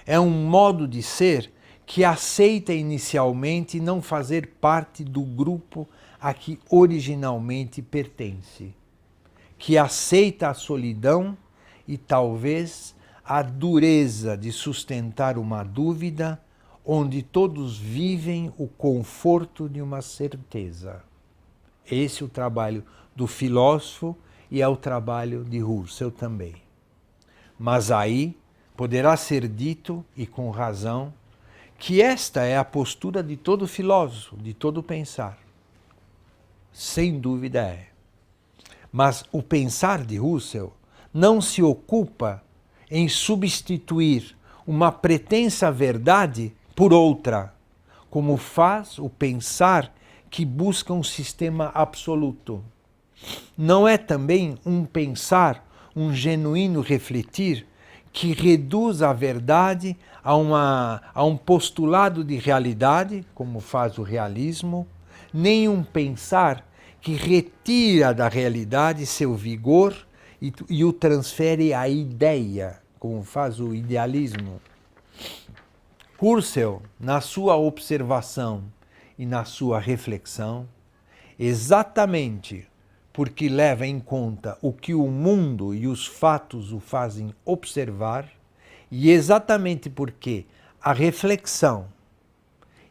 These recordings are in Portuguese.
É um modo de ser que aceita inicialmente não fazer parte do grupo a que originalmente pertence, que aceita a solidão e talvez a dureza de sustentar uma dúvida onde todos vivem o conforto de uma certeza. Esse é o trabalho do filósofo e é o trabalho de Husserl também. Mas aí poderá ser dito, e com razão, que esta é a postura de todo filósofo, de todo pensar. Sem dúvida é. Mas o pensar de Husserl não se ocupa em substituir uma pretensa verdade por outra, como faz o pensar que busca um sistema absoluto. Não é também um pensar, um genuíno refletir, que reduz a verdade a um postulado de realidade, como faz o realismo, nem um pensar que retira da realidade seu vigor e o transfere à ideia, como faz o idealismo. Husserl, na sua observação e na sua reflexão, exatamente porque leva em conta o que o mundo e os fatos o fazem observar, e exatamente porque a reflexão,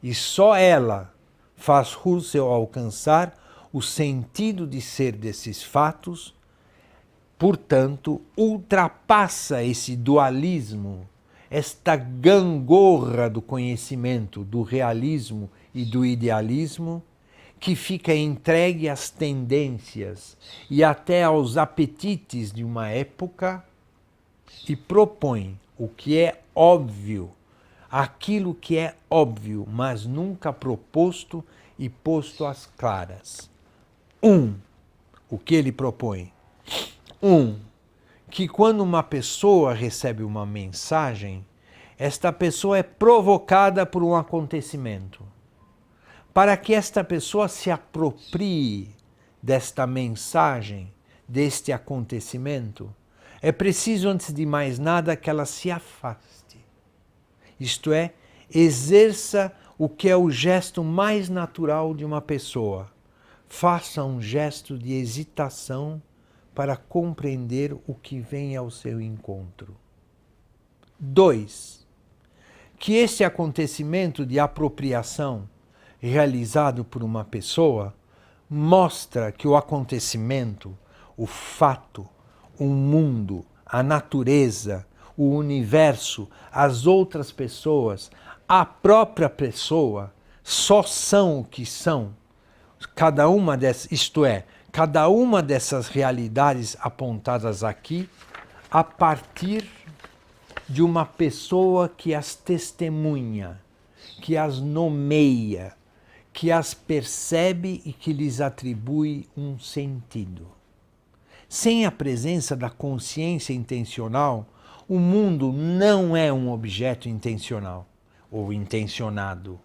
e só ela, faz Husserl alcançar o sentido de ser desses fatos, portanto, ultrapassa esse dualismo, esta gangorra do conhecimento, do realismo e do idealismo, que fica entregue às tendências e até aos apetites de uma época e propõe o que é óbvio, aquilo que é óbvio, mas nunca proposto e posto às claras. O que ele propõe? Que quando uma pessoa recebe uma mensagem, esta pessoa é provocada por um acontecimento. Para que esta pessoa se aproprie desta mensagem, deste acontecimento, é preciso, antes de mais nada, que ela se afaste. Isto é, exerça o que é o gesto mais natural de uma pessoa. Faça um gesto de hesitação para compreender o que vem ao seu encontro. 2. Que este acontecimento de apropriação realizado por uma pessoa mostra que o acontecimento, o fato, o mundo, a natureza, o universo, as outras pessoas, a própria pessoa só são o que são. Cada uma dessas, isto é, cada uma dessas realidades apontadas aqui a partir de uma pessoa que as testemunha, que as nomeia, que as percebe e que lhes atribui um sentido. Sem a presença da consciência intencional, o mundo não é um objeto intencional ou intencionado.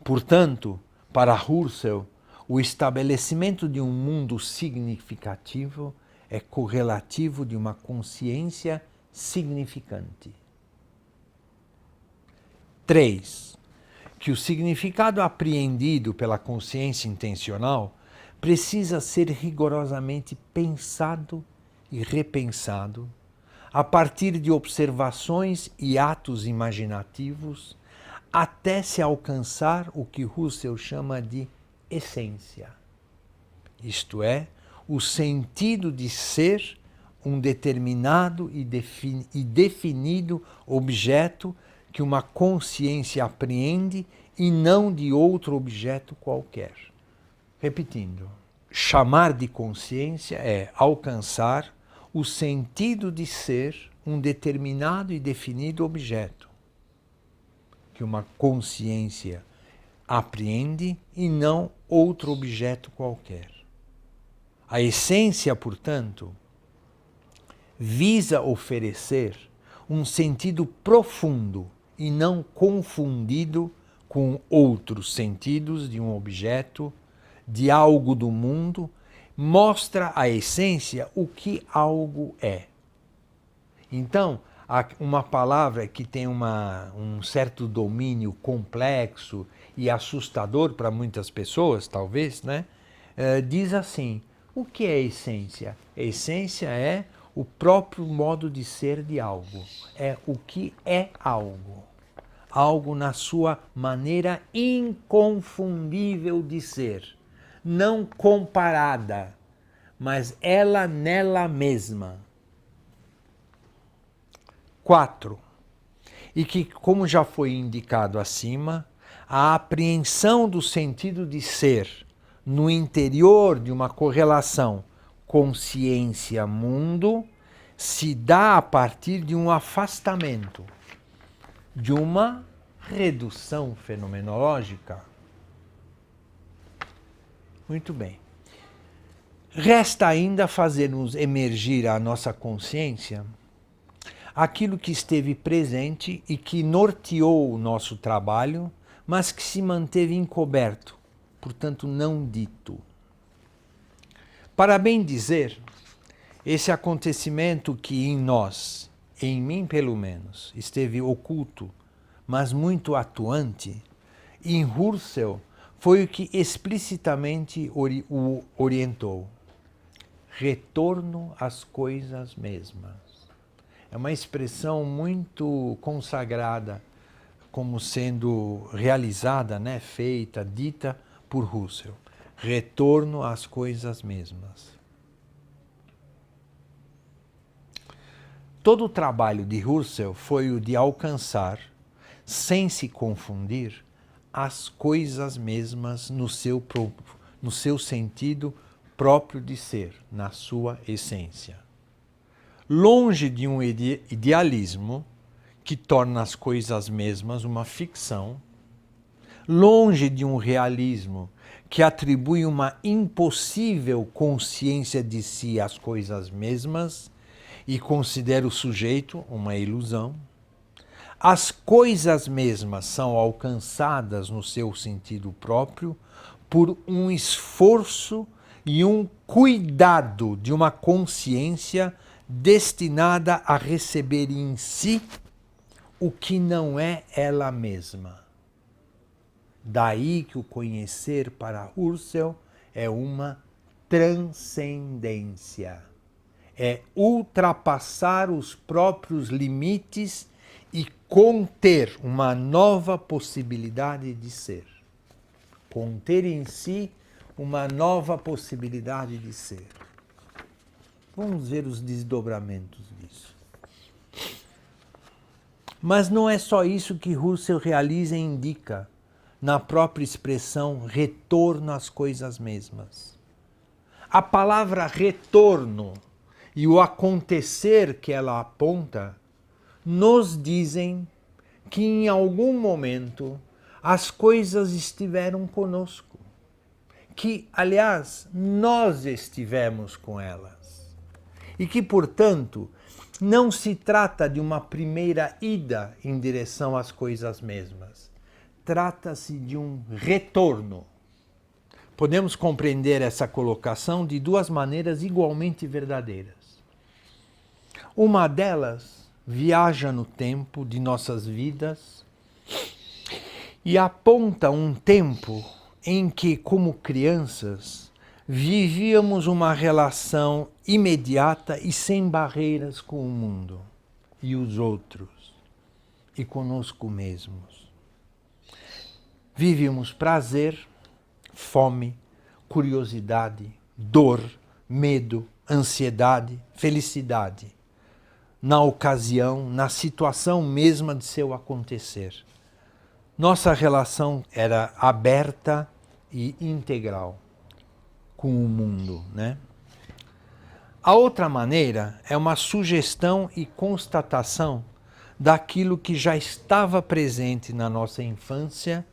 Portanto, para Husserl, o estabelecimento de um mundo significativo é correlativo de uma consciência significante. 3. Que o significado apreendido pela consciência intencional precisa ser rigorosamente pensado e repensado a partir de observações e atos imaginativos até se alcançar o que Husserl chama de essência. Isto é, o sentido de ser um determinado e definido objeto que uma consciência apreende e não de outro objeto qualquer. Repetindo, chamar de consciência é alcançar o sentido de ser um determinado e definido objeto que uma consciência apreende e não outro objeto qualquer. A essência, portanto, visa oferecer um sentido profundo e não confundido com outros sentidos de um objeto, de algo do mundo, mostra a essência o que algo é. Então, uma palavra que tem um certo domínio complexo e assustador para muitas pessoas, talvez, né? Diz assim, o que é essência? A essência é o próprio modo de ser de algo. É o que é algo. Algo na sua maneira inconfundível de ser. Não comparada, mas ela nela mesma. 4. E que, como já foi indicado acima, a apreensão do sentido de ser no interior de uma correlação consciência-mundo se dá a partir de um afastamento, de uma redução fenomenológica. Muito bem. Resta ainda fazer-nos emergir à nossa consciência aquilo que esteve presente e que norteou o nosso trabalho, mas que se manteve encoberto, portanto não dito. Para bem dizer, esse acontecimento que em nós, em mim pelo menos, esteve oculto, mas muito atuante, em Husserl foi o que explicitamente o orientou. Retorno às coisas mesmas. É uma expressão muito consagrada como sendo realizada, né, feita, dita por Husserl. Retorno às coisas mesmas. Todo o trabalho de Husserl foi o de alcançar, sem se confundir, as coisas mesmas no seu sentido próprio de ser, na sua essência. Longe de um idealismo que torna as coisas mesmas uma ficção, longe de um realismo que atribui uma impossível consciência de si às coisas mesmas e considera o sujeito uma ilusão, as coisas mesmas são alcançadas no seu sentido próprio por um esforço e um cuidado de uma consciência destinada a receber em si o que não é ela mesma. Daí que o conhecer para Husserl é uma transcendência. É ultrapassar os próprios limites e conter uma nova possibilidade de ser. Conter em si uma nova possibilidade de ser. Vamos ver os desdobramentos disso. Mas não é só isso que Husserl realiza e indica na própria expressão retorno às coisas mesmas. A palavra retorno e o acontecer que ela aponta nos dizem que em algum momento as coisas estiveram conosco, que, aliás, nós estivemos com elas, e que, portanto, não se trata de uma primeira ida em direção às coisas mesmas, trata-se de um retorno. Podemos compreender essa colocação de duas maneiras igualmente verdadeiras. Uma delas viaja no tempo de nossas vidas e aponta um tempo em que, como crianças, vivíamos uma relação imediata e sem barreiras com o mundo e os outros e conosco mesmos. Vivíamos prazer, fome, curiosidade, dor, medo, ansiedade, felicidade, na ocasião, na situação mesma de seu acontecer. Nossa relação era aberta e integral com o mundo, né? A outra maneira é uma sugestão e constatação daquilo que já estava presente na nossa infância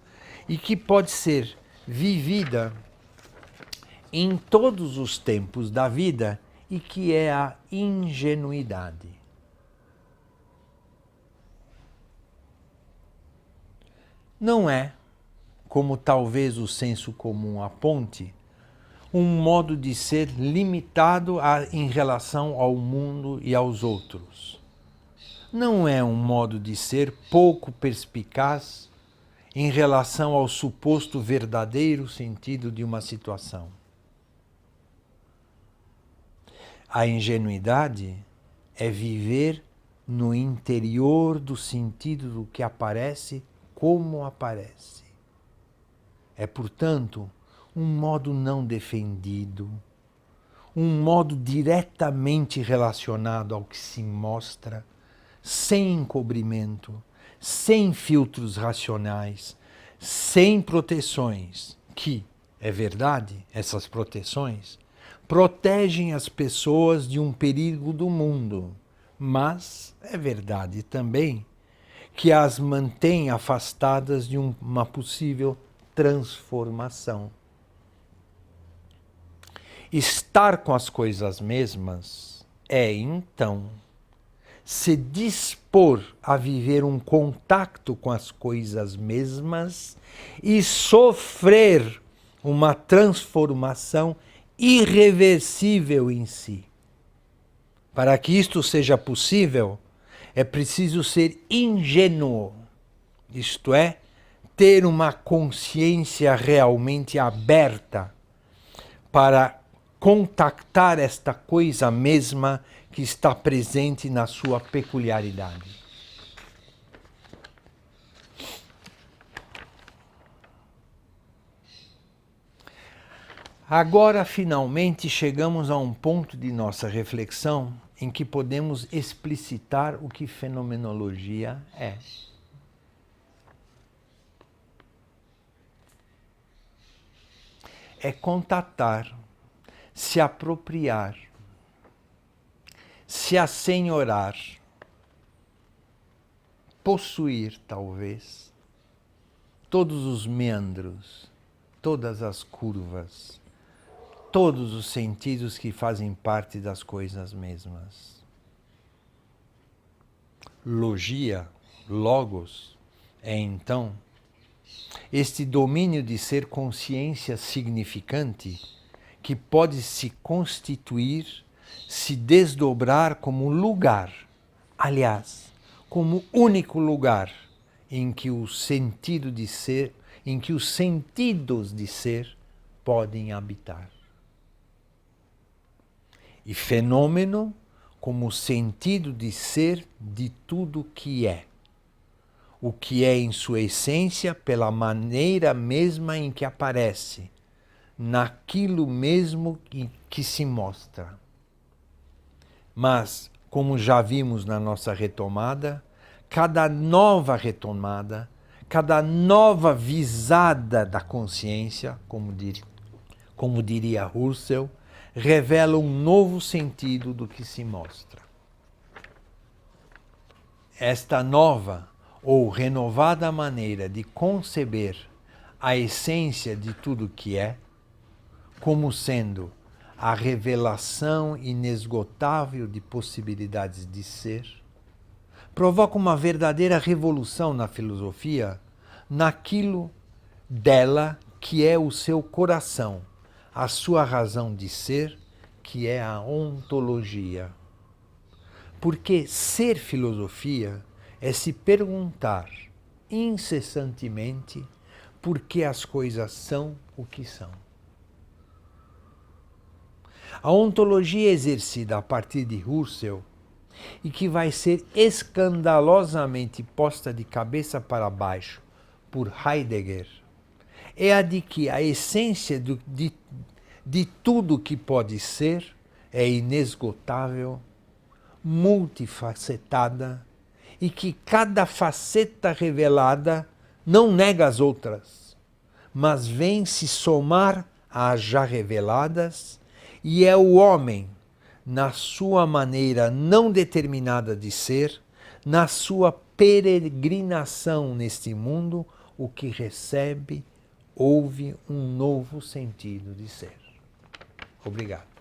e que pode ser vivida em todos os tempos da vida e que é a ingenuidade. Não é, como talvez o senso comum aponte, um modo de ser limitado em relação ao mundo e aos outros. não é um modo de ser pouco perspicaz em relação ao suposto verdadeiro sentido de uma situação. A ingenuidade é viver no interior do sentido do que aparece como aparece. É, portanto, um modo não defendido, um modo diretamente relacionado ao que se mostra, sem encobrimento, sem filtros racionais, sem proteções, que, é verdade, essas proteções protegem as pessoas de um perigo do mundo, mas é verdade também que as mantém afastadas de uma possível transformação. Estar com as coisas mesmas é, então, se dispor a viver um contato com as coisas mesmas e sofrer uma transformação irreversível em si. Para que isto seja possível, é preciso ser ingênuo, isto é, ter uma consciência realmente aberta para contactar esta coisa mesma que está presente na sua peculiaridade. Agora, finalmente, chegamos a um ponto de nossa reflexão em que podemos explicitar o que fenomenologia é. É contatar, se apropriar, se assenhorar, possuir, talvez, todos os meandros, todas as curvas, todos os sentidos que fazem parte das coisas mesmas. Logia, logos, é então este domínio de ser consciência significante que pode se constituir, se desdobrar como lugar, aliás, como único lugar em que o sentido de ser, em que os sentidos de ser podem habitar. E fenômeno como sentido de ser de tudo que é. O que é em sua essência pela maneira mesma em que aparece, naquilo mesmo que se mostra. Mas, como já vimos na nossa retomada, cada nova retomada, cada nova visada da consciência, como diria Husserl, revela um novo sentido do que se mostra. Esta nova ou renovada maneira de conceber a essência de tudo que é, como sendo a revelação inesgotável de possibilidades de ser, provoca uma verdadeira revolução na filosofia, naquilo dela que é o seu coração, a sua razão de ser, que é a ontologia. Porque ser filosofia é se perguntar incessantemente por que as coisas são o que são. A ontologia exercida a partir de Husserl e que vai ser escandalosamente posta de cabeça para baixo por Heidegger é a de que a essência de tudo que pode ser é inesgotável, multifacetada e que cada faceta revelada não nega as outras, mas vem se somar às já reveladas e é o homem, na sua maneira não determinada de ser, na sua peregrinação neste mundo, o que recebe, ouve um novo sentido de ser. Obrigado.